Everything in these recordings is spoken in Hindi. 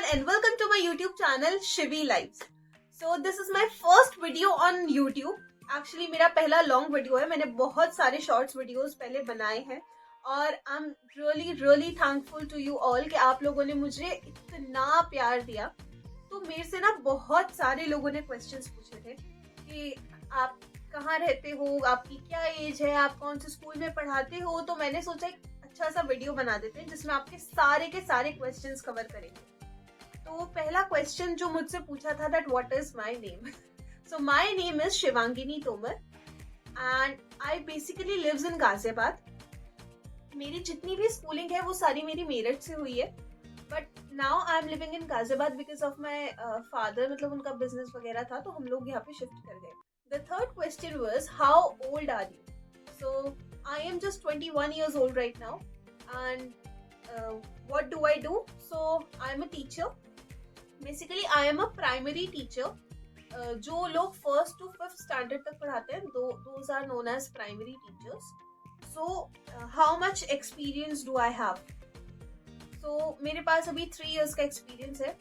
and welcome to my YouTube channel Shivi Lives. So this is my first video on YouTube. Actually मेरा पहला लॉन्ग वीडियो है. मैंने बहुत सारे शॉर्ट्स वीडियोस पहले बनाए हैं और I am really thankful to you all कि आप लोगों ने मुझे इतना प्यार दिया. तो मेरे से ना बहुत सारे लोगों ने क्वेश्चंस पूछे थे कि आप कहाँ रहते हो, आपकी क्या एज है, आप कौन से स्कूल में पढ़ाते हो. तो मैंने सोचा एक अच्छा सा वीडियो बना देते हैं जिसमें आपके सारे के सारे क्वेश्चंस कवर करेंगे. तो पहला क्वेश्चन जो मुझसे पूछा था that what is my name. So my name is Shivangini Tomar and I basically lives in Ghaziabad. मेरी जितनी भी स्कूलिंग है वो सारी मेरी मेरठ से हुई है, but now I am living in Ghaziabad because of my father. मतलब उनका बिजनेस वगैरह था तो हम लोग यहाँ पे शिफ्ट कर गए. The third question was how old are you. So I am just 21 years old right now, and what do I do? So I am a teacher. Basically, I am a primary teacher. जो लोग first to fifth standard तक पढ़ाते हैं, those are known as primary teachers. So how much experience do I have? So मेरे पास अभी 3 years का experience है.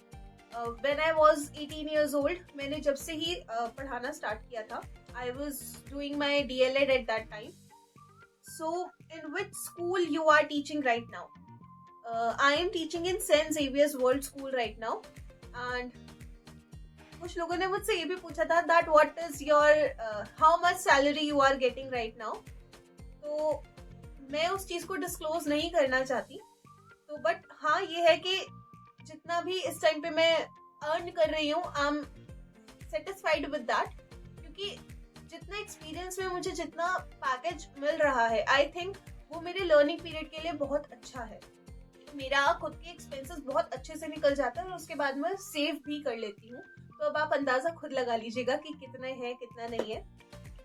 When I was 18 years old, मैंने जब से ही पढ़ाना start किया था. I was doing my DLED at that time. So, in which school you are teaching right now? I am teaching in St. Xavier's World School right now. And कुछ लोगों ने मुझसे ये भी पूछा था that what is your how much salary you are getting right now? तो मैं उस चीज को डिस्क्लोज नहीं करना चाहती. तो बट हाँ ये है कि जितना भी इस टाइम पे मैं अर्न कर रही हूँ I am satisfied with that, क्योंकि जितना एक्सपीरियंस में मुझे जितना पैकेज मिल रहा है आई थिंक वो मेरे लर्निंग पीरियड के लिए बहुत अच्छा है. मेरा खुद के एक्सपेंसेस बहुत अच्छे से निकल जाता है और उसके बाद मैं सेव भी कर लेती हूँ. तो अब आप अंदाजा खुद लगा लीजिएगा कि कितना है कितना नहीं है.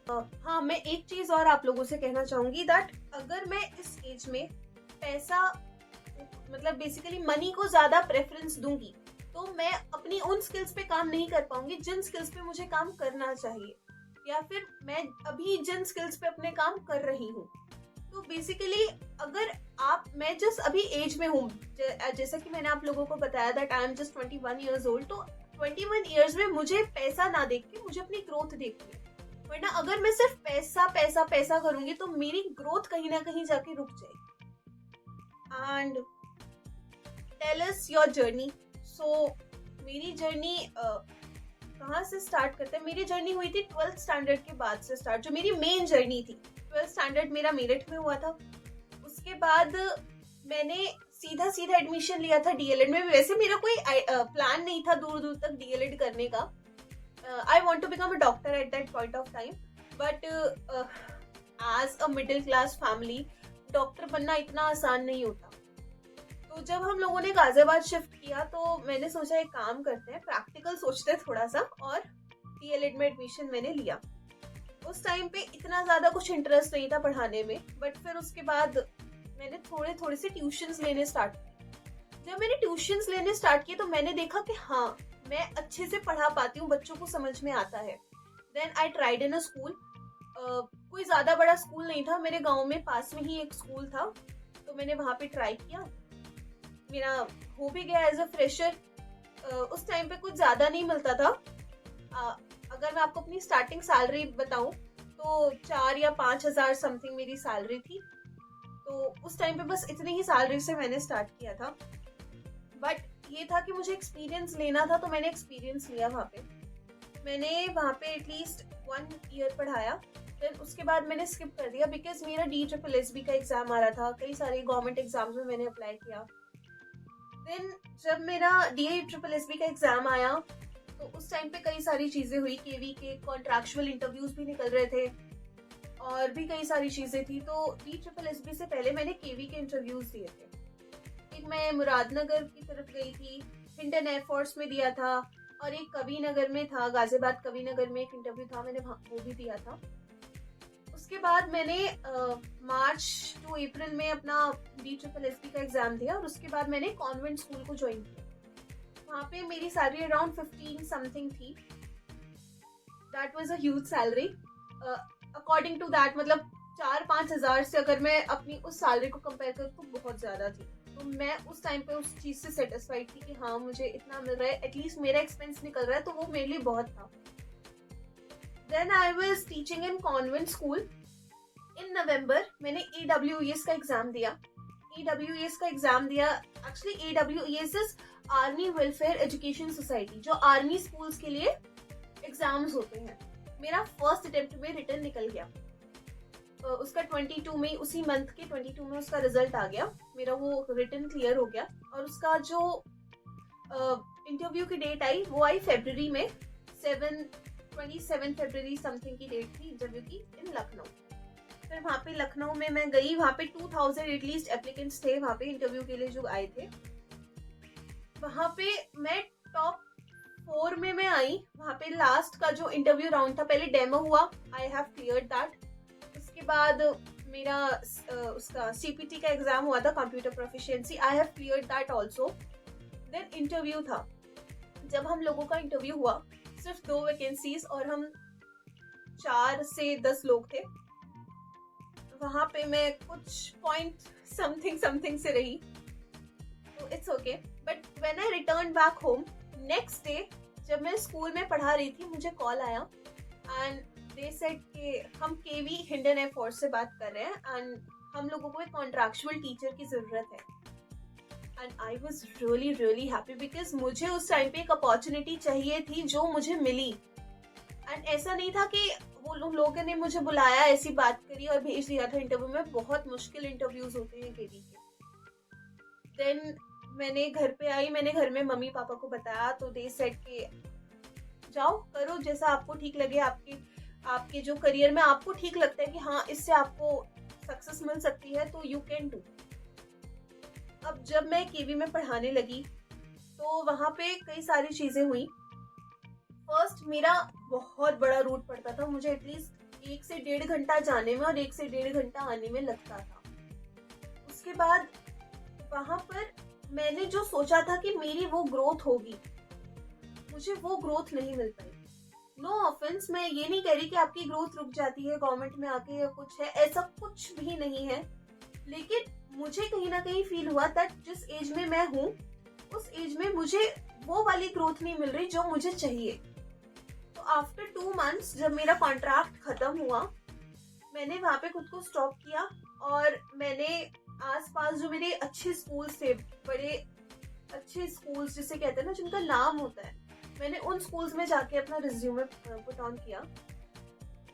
हाँ, मैं एक चीज और आप लोगों से कहना चाहूंगी दैट अगर मैं इस एज में पैसा मतलब बेसिकली मनी को ज्यादा प्रेफरेंस दूंगी तो मैं अपनी उन स्किल्स पे काम नहीं कर पाऊंगी जिन स्किल्स पे मुझे काम करना चाहिए, या फिर मैं अभी जिन स्किल्स पे अपने काम कर रही हूँ. तो बेसिकली अगर मैं जस्ट अभी एज में हूँ, जैसा कि मैंने आप लोगों को बताया that I am just 21 years old. तो 21 इयर्स में मुझे पैसा ना देख के मुझे अपनी ग्रोथ देखनी है. वरना अगर मैं सिर्फ पैसा पैसा पैसा करूंगी तो मेरी ग्रोथ कहीं ना कहीं जाके रुक जाएगी. And tell us your journey. So मेरी जर्नी कहाँ से स्टार्ट करते हैं. मेरी जर्नी हुई थी 12th स्टैंडर्ड के बाद से स्टार्ट. जो मेरी मेन जर्नी थी 12th स्टैंडर्ड मेरा मेरठ में हुआ था. उसके बाद मैंने सीधा एडमिशन लिया था डीएलएड में. वैसे मेरा कोई प्लान नहीं था दूर दूर तक डीएलएड करने का. I want to become a doctor at that point of time, but as a middle class family doctor बनना इतना आसान नहीं होता. तो जब हम लोगों ने गाजियाबाद शिफ्ट किया तो मैंने सोचा एक काम करते हैं, प्रैक्टिकल सोचते हैं थोड़ा सा, और डीएलएड में एडमिशन मैंने लिया. उस टाइम पे इतना ज्यादा कुछ इंटरेस्ट नहीं था पढ़ाने में, बट फिर उसके बाद मैंने थोड़े से ट्यूशंस लेने स्टार्ट किए. जब मैंने ट्यूशंस लेने स्टार्ट किए तो मैंने देखा कि हाँ मैं अच्छे से पढ़ा पाती हूँ, बच्चों को समझ में आता है. Then I tried in a school. कोई ज्यादा बड़ा स्कूल नहीं था, मेरे गाँव में पास में ही एक स्कूल था, तो मैंने वहां पे ट्राई किया. मेरा हो भी गया एज अ फ्रेशर. उस टाइम पे कुछ ज्यादा नहीं मिलता था. अगर मैं आपको अपनी स्टार्टिंग सैलरी बताऊं तो 4 या 5 हजार समथिंग मेरी सैलरी थी. तो उस टाइम पे बस इतनी ही सैलरी से मैंने स्टार्ट किया था. बट ये था कि मुझे एक्सपीरियंस लेना था, तो मैंने एक्सपीरियंस लिया वहाँ पे. मैंने वहाँ पे एटलीस्ट 1 ईयर पढ़ाया. फिर उसके बाद मैंने स्किप कर दिया बिकॉज मेरा DSSB का एग्जाम आ रहा था. कई सारे गवर्नमेंट एग्जाम्स में मैंने अप्लाई किया. देन जब मेरा DSSB का एग्जाम आया तो उस टाइम पे कई सारी चीजें हुई. केवी के कॉन्ट्रैक्चुअल इंटरव्यूज भी निकल रहे थे और भी कई सारी चीजें थी. तो DSSB से पहले मैंने केवी के इंटरव्यूज दिए थे. एक मैं मुरादनगर की तरफ गई थी, हिंडन एयरफोर्स में दिया था, और एक कविनगर में था, गाजियाबाद कविनगर में एक इंटरव्यू था, मैंने वो भी दिया था. उसके बाद मैंने मार्च टू अप्रैल में अपना DSSB का एग्जाम दिया और उसके बाद मैंने कॉन्वेंट स्कूल को ज्वाइन किया. वहाँ पे मेरी सैलरी अराउंड 15 समथिंग थी. That was a huge salary. According to that मतलब 4-5 हजार से अगर मैं अपनी उस सैलरी को कंपेयर करूँ तो बहुत ज्यादा थी. तो मैं उस टाइम पे उस चीज से सेटिस्फाइड थी कि हाँ मुझे इतना मिल रहा है, एटलीस्ट मेरा एक्सपेंस निकल रहा है, तो वो मेरे लिए बहुत था। Then I was teaching in convent school. In November मैंने EWES का एग्जाम दिया। EWES का एग्जाम दिया, actually EWES is army welfare education society, जो आर्मी स्कूल्स के लिए एग्जाम्स होते हैं। मेरा फर्स्ट अटेम्प्ट में रिटर्न निकल गया। उसका 22 में, उसी मंथ के 22 में उसका रिजल्ट आ गया, मेरा वो रिटर्न क्लियर हो गया। और उसका जो इंटरव्यू की डेट आई वो आई फरवरी में, 27 फरवरी समथिंग की डेट थी इंटरव्यू की, इन लखनऊ। फिर वहाँ पे लखनऊ में मैं गई, वहाँ पे 2000 एटलीस्ट एप्लीकेंट्स थे वहाँ पे इंटरव्यू के लिए जो आए थे। वहाँ पे मैं टॉप 4 में मैं आई। वहाँ पे लास्ट का जो इंटरव्यू राउंड था, पहले डेमो हुआ, आई हैव क्लियर्ड दैट। उसके बाद मेरा उसका CPT का एग्जाम हुआ था, computer proficiency, I have cleared that also. Then interview था। जब हम लोगों का इंटरव्यू हुआ, सिर्फ 2 वैकेंसीज और हम 4 से 10 लोग थे। वहां पे मैं कुछ पॉइंट समथिंग से रही, तो it's okay. But when I return back home, next day जब मैं स्कूल में पढ़ा रही थी, मुझे कॉल आया एंड दे सेड कि हम KV हिंडन एयर फोर्स से बात कर रहे हैं एंड हम लोगों को एक कॉन्ट्रैक्चुअल टीचर की जरूरत है। And I was really happy because मुझे उस टाइम पे एक अपॉर्चुनिटी चाहिए थी जो मुझे मिली। एंड ऐसा नहीं था कि वो लोगों ने मुझे बुलाया, ऐसी बात करी और भेज दिया था इंटरव्यू में। बहुत मुश्किल इंटरव्यूज होते हैं KV के। देन मैंने घर पे आई, मैंने घर में मम्मी पापा को बताया, तो दे सेड कि जाओ करो जैसा आपको ठीक लगे, आपके जो करियर में आपको ठीक लगता है कि हाँ इससे आपको सक्सेस मिल सकती है, तो यू कैन डू। अब जब मैं KV में पढ़ाने लगी तो वहां पे कई सारी चीजें हुई। फर्स्ट, मेरा बहुत बड़ा रूट पड़ता था, मुझे एटलीस्ट 1 से 1.5 घंटा जाने में और 1 से 1.5 घंटा आने में लगता था। उसके बाद वहां पर मैंने जो सोचा था कि मेरी वो ग्रोथ होगी, मुझे वो ग्रोथ नहीं मिल पाई। नो ऑफेंस, मैं ये नहीं कह रही कि आपकी ग्रोथ रुक जाती है गवर्नमेंट में आके या कुछ है, ऐसा कुछ भी नहीं है। लेकिन मुझे कहीं ना कहीं फील हुआ दैट जिस एज में मैं हूँ, उस एज में मुझे वो वाली ग्रोथ नहीं मिल रही जो मुझे चाहिए। तो आफ्टर 2 मंथ्स जब मेरा कॉन्ट्रैक्ट खत्म हुआ, मैंने वहां पे खुद को स्टॉप किया और मैंने आसपास जो मेरे अच्छे स्कूल्स थे, बड़े अच्छे स्कूल्स जिसे कहते हैं ना, जिनका नाम होता है, मैंने उन स्कूल्स में जाके अपना रिज्यूमे पुट ऑन किया।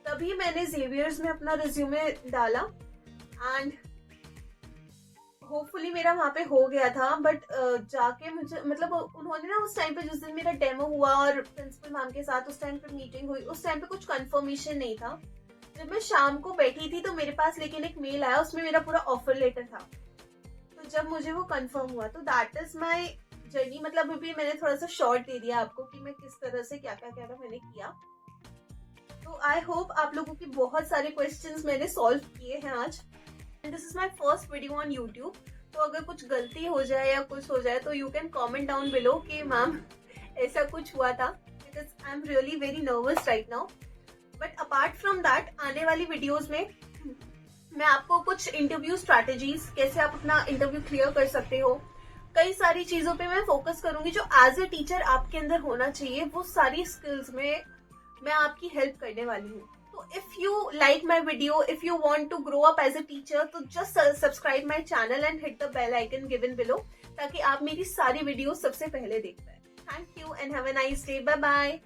तभी मैंने जेवियर्स में अपना रिज्यूमे डाला एंड होपफुली मेरा वहां पे हो गया था। बट जाके मुझे, मतलब उन्होंने ना उस टाइम पे, जिस दिन मेरा डेमो हुआ और प्रिंसिपल मैम के साथ उस टाइम पे मीटिंग हुई, उस टाइम पे कुछ कंफर्मेशन नहीं था। जब मैं शाम को बैठी थी तो मेरे पास लेकिन एक मेल आया, उसमें मेरा पूरा ऑफर लेटर था। तो जब मुझे वो कंफर्म हुआ, तो दैट इज माय जर्नी। मतलब अभी मैंने थोड़ा सा शॉर्ट दे दिया आपको कि मैं किस तरह से क्या मैंने किया। तो आई होप आप लोगों की बहुत सारे क्वेश्चंस मैंने सॉल्व किए हैं आज। This is my first video on YouTube, तो अगर कुछ गलती हो जाए या कुछ हो जाए तो you can comment down below कि मैम ऐसा कुछ हुआ था, because I am really very nervous right now. But apart from that, आने वाली वीडियोज में मैं आपको कुछ इंटरव्यू स्ट्रैटेजीज, कैसे आप अपना इंटरव्यू क्लियर कर सकते हो, कई सारी चीजों पे मैं फोकस करूंगी जो एज ए टीचर आपके अंदर होना चाहिए। वो सारी स्किल्स में मैं आपकी हेल्प करने वाली हूँ। तो if you like my video, if you want to grow up as a teacher, तो just subscribe my channel and hit the bell icon given below, ताकि आप मेरी सारी वीडियो सबसे पहले देख पाए। Thank you and have a nice day. Bye bye.